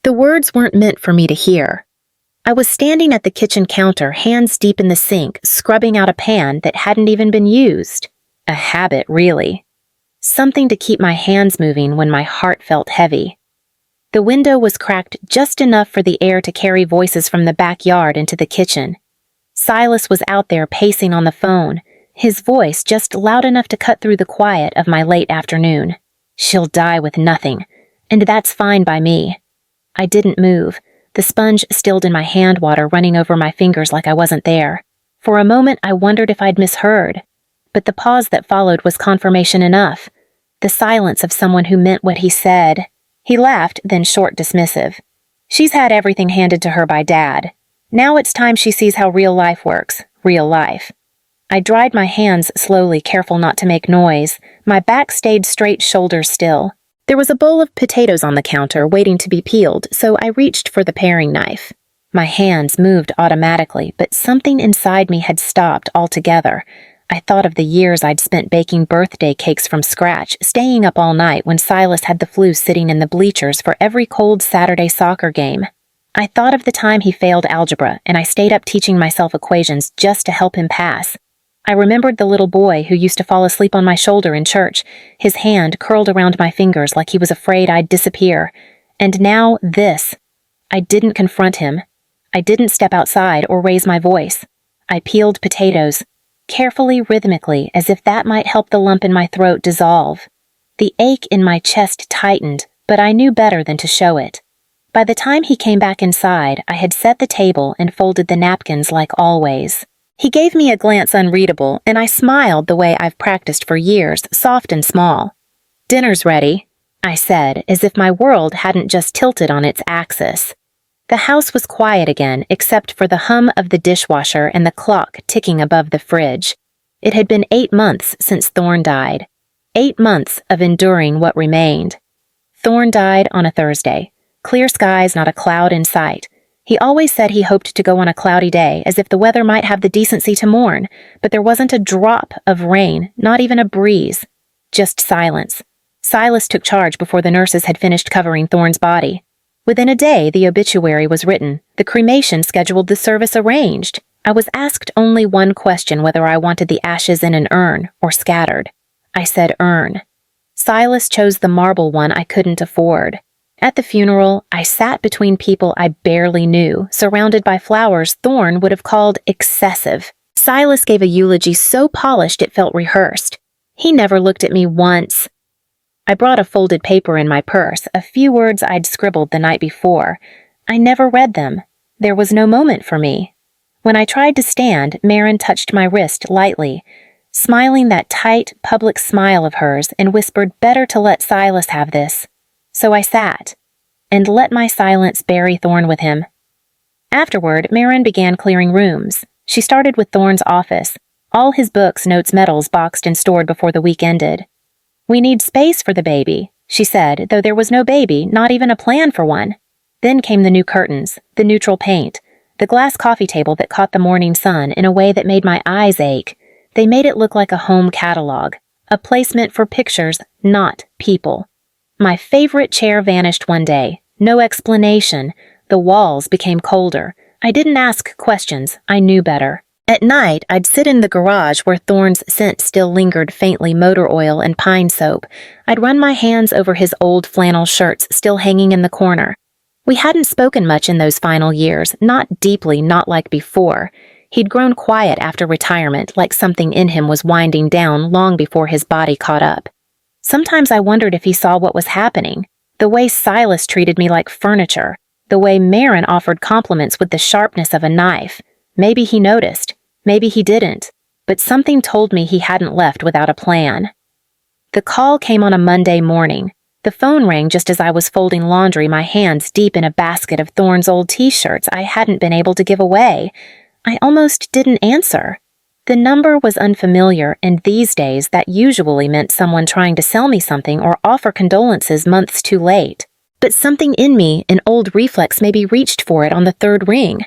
The words weren't meant for me to hear. I was standing at the kitchen counter, hands deep in the sink, scrubbing out a pan that hadn't even been used. A habit, really. Something to keep my hands moving when my heart felt heavy. The window was cracked just enough for the air to carry voices from the backyard into the kitchen. Silas was out there pacing on the phone, his voice just loud enough to cut through the quiet of my late afternoon. She'll die with nothing, and that's fine by me. I didn't move, the sponge stilled in my hand water running over my fingers like I wasn't there. For a moment I wondered if I'd misheard, but the pause that followed was confirmation enough. The silence of someone who meant what he said. He laughed, then short dismissive. She's had everything handed to her by Dad. Now it's time she sees how real life works. Real life. I dried my hands slowly, careful not to make noise. My back stayed straight, shoulders still. There was a bowl of potatoes on the counter waiting to be peeled, so I reached for the paring knife. My hands moved automatically, but something inside me had stopped altogether. I thought of the years I'd spent baking birthday cakes from scratch, staying up all night when Silas had the flu sitting in the bleachers for every cold Saturday soccer game. I thought of the time he failed algebra, and I stayed up teaching myself equations just to help him pass. I remembered the little boy who used to fall asleep on my shoulder in church, his hand curled around my fingers like he was afraid I'd disappear. And now this. I didn't confront him. I didn't step outside or raise my voice. I peeled potatoes, carefully, rhythmically, as if that might help the lump in my throat dissolve. The ache in my chest tightened, but I knew better than to show it. By the time he came back inside, I had set the table and folded the napkins like always. He gave me a glance unreadable, and I smiled the way I've practiced for years, soft and small. "Dinner's ready," I said, as if my world hadn't just tilted on its axis. The house was quiet again, except for the hum of the dishwasher and the clock ticking above the fridge. It had been 8 months since Thorne died. 8 months of enduring what remained. Thorne died on a Thursday. Clear skies, not a cloud in sight. He always said he hoped to go on a cloudy day, as if the weather might have the decency to mourn, but there wasn't a drop of rain, not even a breeze. Just silence. Silas took charge before the nurses had finished covering Thorne's body. Within a day, the obituary was written, the cremation scheduled, the service arranged. I was asked only one question, whether I wanted the ashes in an urn or scattered. I said urn. Silas chose the marble one I couldn't afford. At the funeral, I sat between people I barely knew, surrounded by flowers Thorne would have called excessive. Silas gave a eulogy so polished it felt rehearsed. He never looked at me once. I brought a folded paper in my purse, a few words I'd scribbled the night before. I never read them. There was no moment for me. When I tried to stand, Marin touched my wrist lightly, smiling that tight, public smile of hers, and whispered, "Better to let Silas have this." So I sat, and let my silence bury Thorne with him. Afterward, Marin began clearing rooms. She started with Thorne's office, all his books, notes, medals boxed and stored before the week ended. "We need space for the baby," she said, though there was no baby, not even a plan for one. Then came the new curtains, the neutral paint, the glass coffee table that caught the morning sun in a way that made my eyes ache. They made it look like a home catalog, a placement for pictures, not people. My favorite chair vanished one day. No explanation. The walls became colder. I didn't ask questions. I knew better. At night, I'd sit in the garage where Thorne's scent still lingered faintly, motor oil and pine soap. I'd run my hands over his old flannel shirts still hanging in the corner. We hadn't spoken much in those final years, not deeply, not like before. He'd grown quiet after retirement, like something in him was winding down long before his body caught up. Sometimes I wondered if he saw what was happening, the way Silas treated me like furniture, the way Marin offered compliments with the sharpness of a knife. Maybe he noticed, maybe he didn't, but something told me he hadn't left without a plan. The call came on a Monday morning. The phone rang just as I was folding laundry, my hands deep in a basket of Thorne's old t-shirts I hadn't been able to give away. I almost didn't answer. The number was unfamiliar, and these days that usually meant someone trying to sell me something or offer condolences months too late. But something in me, an old reflex, maybe reached for it on the third ring.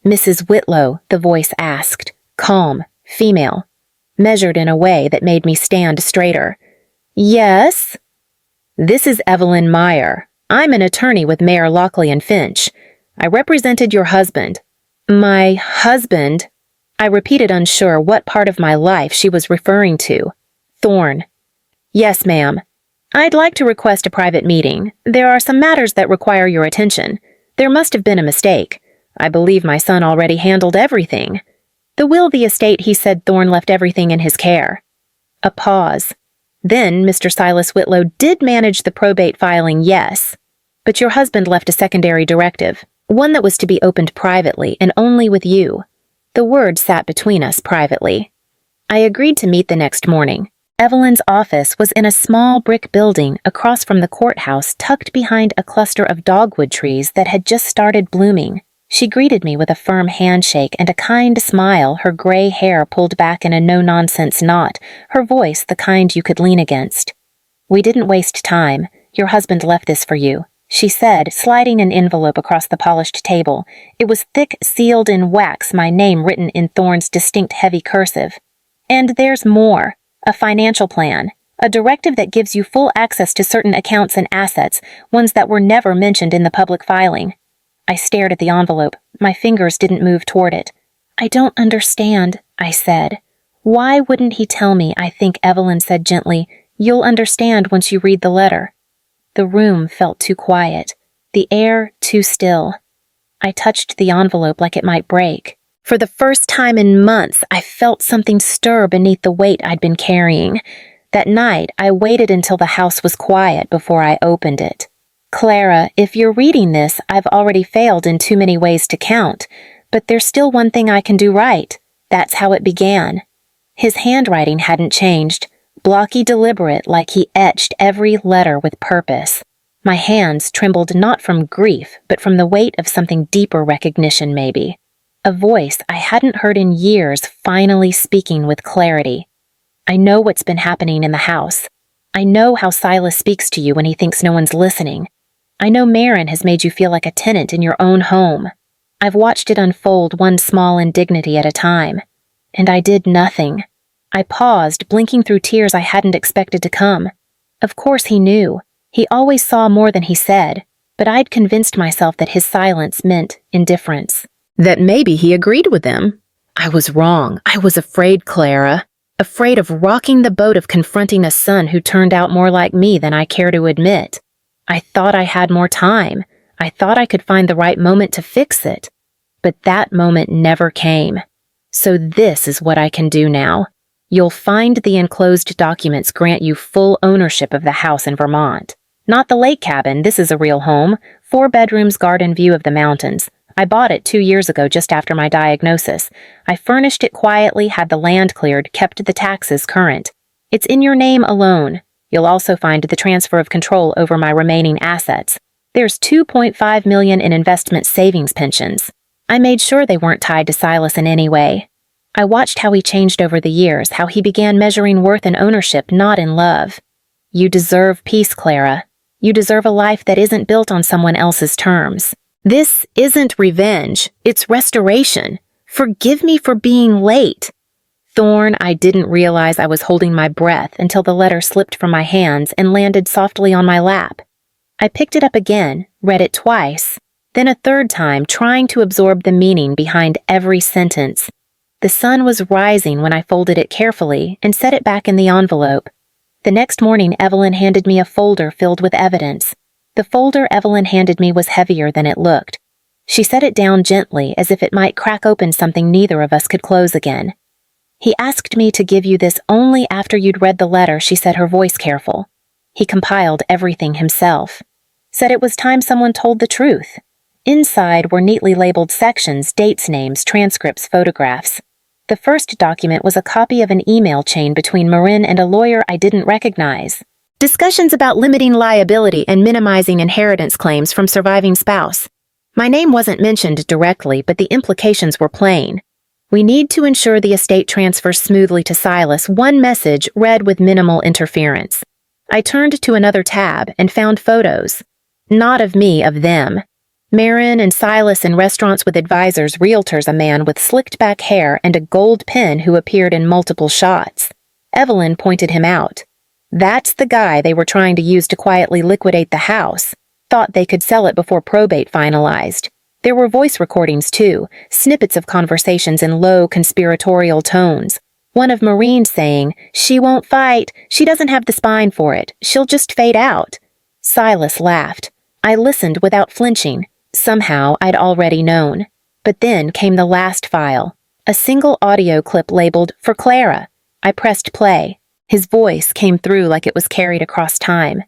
"Mrs. Whitlow," the voice asked, calm, female, measured in a way that made me stand straighter. "Yes?" "This is Evelyn Meyer," I'm an attorney with Mayor Lockley and Finch. I represented your husband." "My husband?" I repeated, unsure what part of my life she was referring to. "Thorn." "Yes, ma'am. I'd like to request a private meeting. There are some matters that require your attention. There must have been a mistake. I believe my son already handled everything." "The will, the estate," he said. Thorn left everything in his care. A pause. "Then Mr. Silas Whitlow did manage the probate filing, yes. But your husband left a secondary directive, one that was to be opened privately and only with you." The word sat between us, privately. I agreed to meet the next morning. Evelyn's office was in a small brick building across from the courthouse, tucked behind a cluster of dogwood trees that had just started blooming. She greeted me with a firm handshake and a kind smile, her gray hair pulled back in a no-nonsense knot, her voice the kind you could lean against. "We didn't waste time. Your husband left this for you," she said, sliding an envelope across the polished table. It was thick, sealed in wax, my name written in Thorn's distinct heavy cursive. "And there's more. A financial plan. A directive that gives you full access to certain accounts and assets, ones that were never mentioned in the public filing." I stared at the envelope. My fingers didn't move toward it. "I don't understand," I said. "Why wouldn't he tell me?" I think Evelyn said gently. "You'll understand once you read the letter." The room felt too quiet, the air too still. I touched the envelope like it might break. For the first time in months, I felt something stir beneath the weight I'd been carrying. That night, I waited until the house was quiet before I opened it. "Clara, if you're reading this, I've already failed in too many ways to count, but there's still one thing I can do right. That's how it began." His handwriting hadn't changed, blocky, deliberate, like he etched every letter with purpose. My hands trembled not from grief, but from the weight of something deeper, recognition maybe. A voice I hadn't heard in years finally speaking with clarity. "I know what's been happening in the house. I know how Silas speaks to you when he thinks no one's listening. I know Marin has made you feel like a tenant in your own home. I've watched it unfold one small indignity at a time. And I did nothing." I paused, blinking through tears I hadn't expected to come. Of course he knew. He always saw more than he said, but I'd convinced myself that his silence meant indifference. That maybe he agreed with them. I was wrong. I was afraid, Clara. Afraid of rocking the boat, of confronting a son who turned out more like me than I care to admit. I thought I had more time. I thought I could find the right moment to fix it. But that moment never came. So this is what I can do now. You'll find the enclosed documents grant you full ownership of the house in Vermont. Not the lake cabin, this is a real home. 4 bedrooms, garden view of the mountains. I bought it 2 years ago, just after my diagnosis. I furnished it quietly, had the land cleared, kept the taxes current. It's in your name alone. You'll also find the transfer of control over my remaining assets. There's $2.5 million in investment savings pensions. I made sure they weren't tied to Silas in any way. I watched how he changed over the years, how he began measuring worth in ownership, not in love. You deserve peace, Clara. You deserve a life that isn't built on someone else's terms. This isn't revenge, it's restoration. Forgive me for being late. Thorn, I didn't realize I was holding my breath until the letter slipped from my hands and landed softly on my lap. I picked it up again, read it twice, then a third time, trying to absorb the meaning behind every sentence. The sun was rising when I folded it carefully and set it back in the envelope. The next morning, Evelyn handed me a folder filled with evidence. The folder Evelyn handed me was heavier than it looked. She set it down gently, as if it might crack open something neither of us could close again. "He asked me to give you this only after you'd read the letter," she said, her voice careful. "He compiled everything himself. Said it was time someone told the truth." Inside were neatly labeled sections, dates, names, transcripts, photographs. The first document was a copy of an email chain between Marin and a lawyer I didn't recognize. Discussions about limiting liability and minimizing inheritance claims from surviving spouse. My name wasn't mentioned directly, but the implications were plain. We need to ensure the estate transfers smoothly to Silas, one message read with minimal interference. I turned to another tab and found photos. Not of me, of them. Marin and Silas in restaurants with advisors, realtors, a man with slicked-back hair and a gold pen who appeared in multiple shots. Evelyn pointed him out. That's the guy they were trying to use to quietly liquidate the house. Thought they could sell it before probate finalized. There were voice recordings too, snippets of conversations in low, conspiratorial tones. One of Maureen saying, "She won't fight. She doesn't have the spine for it. She'll just fade out." Silas laughed. I listened without flinching. Somehow I'd already known. But then came the last file. A single audio clip labeled, "For Clara." I pressed play. His voice came through like it was carried across time.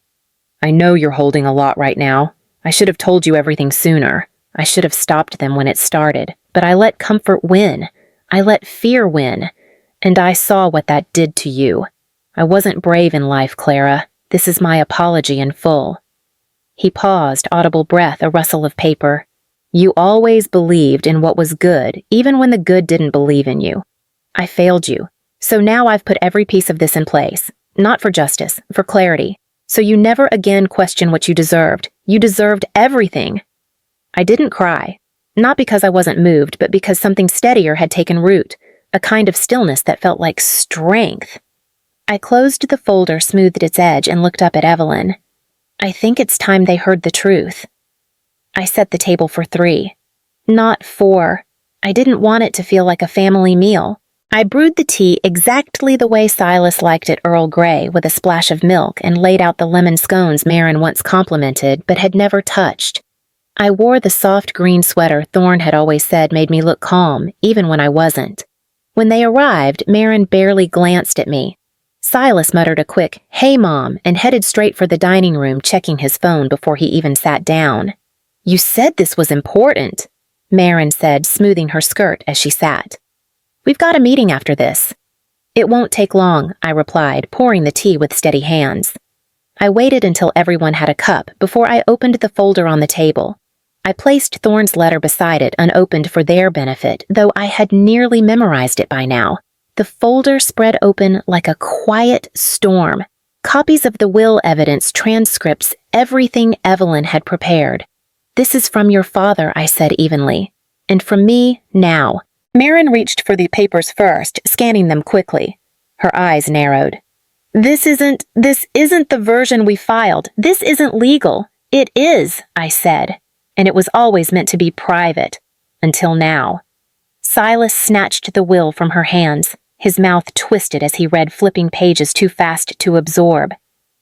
"I know you're holding a lot right now. I should have told you everything sooner. I should have stopped them when it started. But I let comfort win. I let fear win. And I saw what that did to you. I wasn't brave in life, Clara. This is my apology in full." He paused, audible breath, a rustle of paper. "You always believed in what was good, even when the good didn't believe in you. I failed you. So now I've put every piece of this in place. Not for justice, for clarity. So you never again question what you deserved. You deserved everything." I didn't cry. Not because I wasn't moved, but because something steadier had taken root. A kind of stillness that felt like strength. I closed the folder, smoothed its edge, and looked up at Evelyn. "I think it's time they heard the truth." I set the table for 3. Not 4. I didn't want it to feel like a family meal. I brewed the tea exactly the way Silas liked it, Earl Grey, with a splash of milk, and laid out the lemon scones Marin once complimented but had never touched. I wore the soft green sweater Thorne had always said made me look calm, even when I wasn't. When they arrived, Marin barely glanced at me. Silas muttered a quick, "Hey, Mom," and headed straight for the dining room, checking his phone before he even sat down. "You said this was important," Marin said, smoothing her skirt as she sat. "We've got a meeting after this." "It won't take long," I replied, pouring the tea with steady hands. I waited until everyone had a cup before I opened the folder on the table. I placed Thorne's letter beside it, unopened for their benefit, though I had nearly memorized it by now. The folder spread open like a quiet storm. Copies of the will evidence, transcripts, everything Evelyn had prepared. "This is from your father," I said evenly. "And from me, now." Marin reached for the papers first, scanning them quickly. Her eyes narrowed. This isn't the version we filed. This isn't legal." "It is," I said. "And it was always meant to be private. Until now." Silas snatched the will from her hands. His mouth twisted as he read, flipping pages too fast to absorb.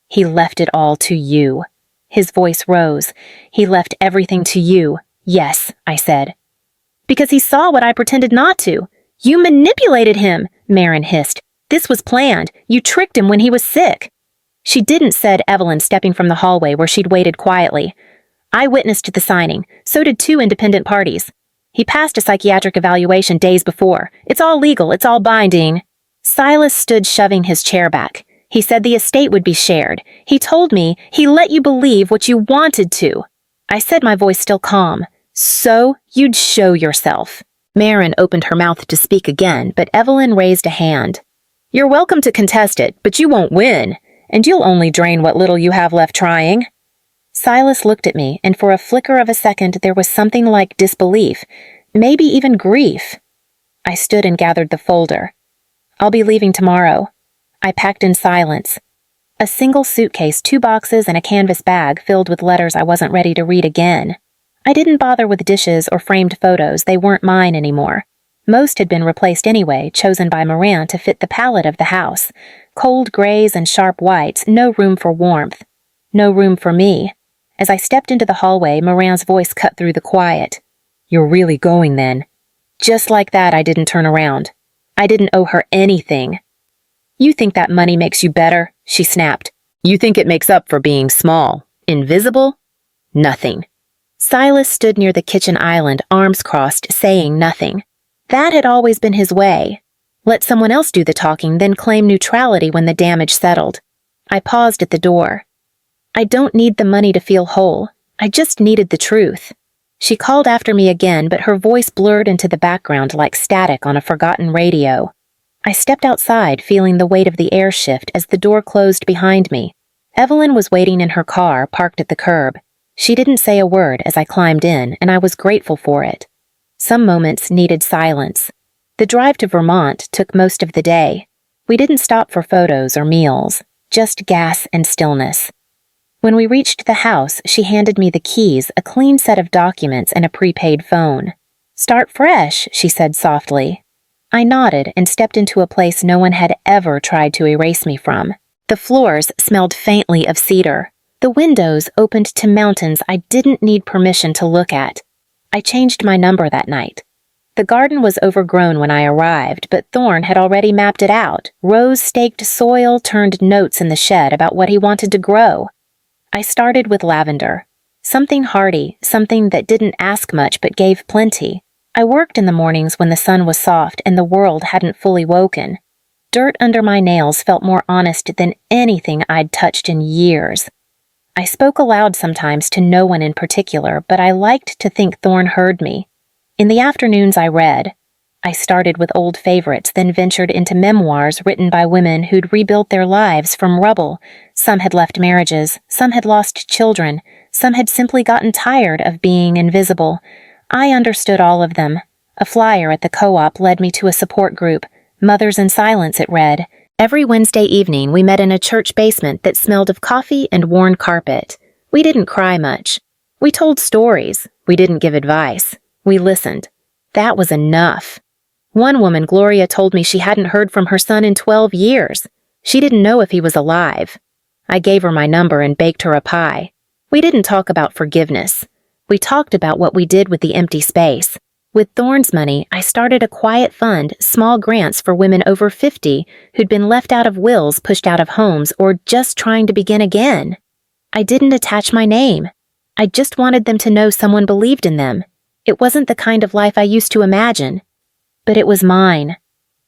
"He left it all to you." His voice rose. "He left everything to you." "Yes," I said. "Because he saw what I pretended not to." "You manipulated him," Marin hissed. "This was planned. You tricked him when he was sick." "She didn't," said Evelyn, stepping from the hallway where she'd waited quietly. "I witnessed the signing. So did 2 independent parties. He passed a psychiatric evaluation days before. It's all legal. It's all binding." Silas stood, shoving his chair back. "He said the estate would be shared. He told me he let you believe what you wanted to." I said, my voice still calm. "So you'd show yourself." Marin opened her mouth to speak again, but Evelyn raised a hand. "You're welcome to contest it, but you won't win. And you'll only drain what little you have left trying." Silas looked at me, and for a flicker of a second there was something like disbelief, maybe even grief. I stood and gathered the folder. "I'll be leaving tomorrow." I packed in silence. A single suitcase, 2 boxes, and a canvas bag filled with letters I wasn't ready to read again. I didn't bother with dishes or framed photos. They weren't mine anymore. Most had been replaced anyway, chosen by Moran to fit the palette of the house. Cold grays and sharp whites, no room for warmth. No room for me. As I stepped into the hallway, Moran's voice cut through the quiet. "You're really going then?" Just like that, I didn't turn around. I didn't owe her anything. "You think that money makes you better?" she snapped. "You think it makes up for being small, invisible? Nothing." Silas stood near the kitchen island, arms crossed, saying nothing. That had always been his way. Let someone else do the talking, then claim neutrality when the damage settled. I paused at the door. "I don't need the money to feel whole. I just needed the truth." She called after me again, but her voice blurred into the background like static on a forgotten radio. I stepped outside, feeling the weight of the air shift as the door closed behind me. Evelyn was waiting in her car, parked at the curb. She didn't say a word as I climbed in, and I was grateful for it. Some moments needed silence. The drive to Vermont took most of the day. We didn't stop for photos or meals, just gas and stillness. When we reached the house, she handed me the keys, a clean set of documents, and a prepaid phone. "Start fresh," she said softly. I nodded and stepped into a place no one had ever tried to erase me from. The floors smelled faintly of cedar. The windows opened to mountains I didn't need permission to look at. I changed my number that night. The garden was overgrown when I arrived, but Thorne had already mapped it out. Rose-staked soil turned notes in the shed about what he wanted to grow. I started with lavender. Something hardy, something that didn't ask much but gave plenty. I worked in the mornings when the sun was soft and the world hadn't fully woken. Dirt under my nails felt more honest than anything I'd touched in years. I spoke aloud sometimes to no one in particular, but I liked to think Thorne heard me. In the afternoons I read. I started with old favorites, then ventured into memoirs written by women who'd rebuilt their lives from rubble. Some had left marriages, some had lost children, some had simply gotten tired of being invisible. I understood all of them. A flyer at the co-op led me to a support group. Mothers in Silence, it read. Every Wednesday evening we met in a church basement that smelled of coffee and worn carpet. We didn't cry much. We told stories. We didn't give advice. We listened. That was enough. One woman, Gloria, told me she hadn't heard from her son in 12 years. She didn't know if he was alive. I gave her my number and baked her a pie. We didn't talk about forgiveness. We talked about what we did with the empty space. With Thorne's money, I started a quiet fund, small grants for women over 50 who'd been left out of wills, pushed out of homes, or just trying to begin again. I didn't attach my name. I just wanted them to know someone believed in them. It wasn't the kind of life I used to imagine, but it was mine.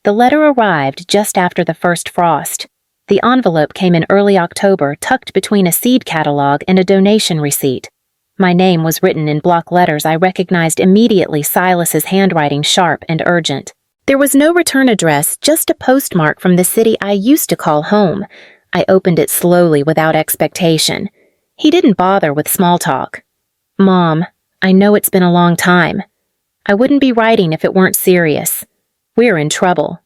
The letter arrived just after the first frost. The envelope came in early October, tucked between a seed catalog and a donation receipt. My name was written in block letters I recognized immediately, Silas's handwriting sharp and urgent. There was no return address, just a postmark from the city I used to call home. I opened it slowly without expectation. He didn't bother with small talk. "Mom, I know it's been a long time. I wouldn't be writing if it weren't serious. We're in trouble.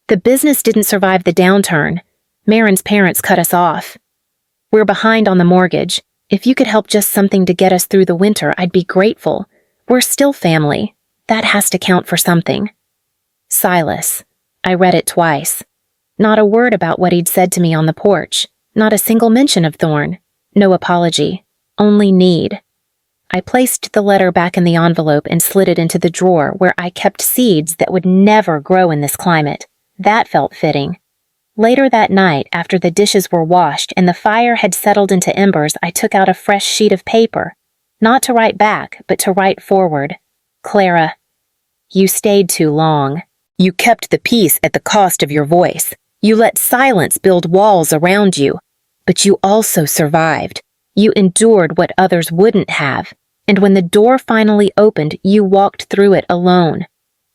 The business didn't survive the downturn. Marin's parents cut us off. We're behind on the mortgage. If you could help just something to get us through the winter, I'd be grateful. We're still family. That has to count for something." Silas. I read it twice. Not a word about what he'd said to me on the porch. Not a single mention of Thorne. No apology. Only need. I placed the letter back in the envelope and slid it into the drawer where I kept seeds that would never grow in this climate. That felt fitting. Later that night, after the dishes were washed and the fire had settled into embers, I took out a fresh sheet of paper. Not to write back, but to write forward. "Clara, you stayed too long. You kept the peace at the cost of your voice. You let silence build walls around you. But you also survived. You endured what others wouldn't have. And when the door finally opened, you walked through it alone.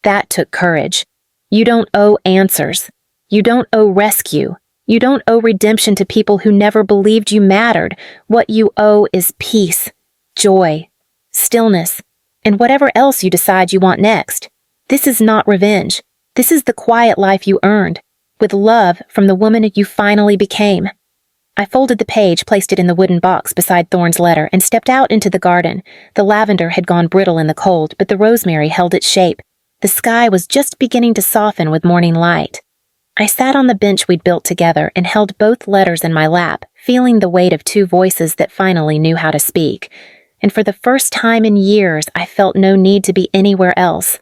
That took courage. You don't owe answers. You don't owe rescue. You don't owe redemption to people who never believed you mattered. What you owe is peace, joy, stillness, and whatever else you decide you want next. This is not revenge. This is the quiet life you earned, with love from the woman you finally became." I folded the page, placed it in the wooden box beside Thorne's letter, and stepped out into the garden. The lavender had gone brittle in the cold, but the rosemary held its shape. The sky was just beginning to soften with morning light. I sat on the bench we'd built together and held both letters in my lap, feeling the weight of two voices that finally knew how to speak. And for the first time in years, I felt no need to be anywhere else.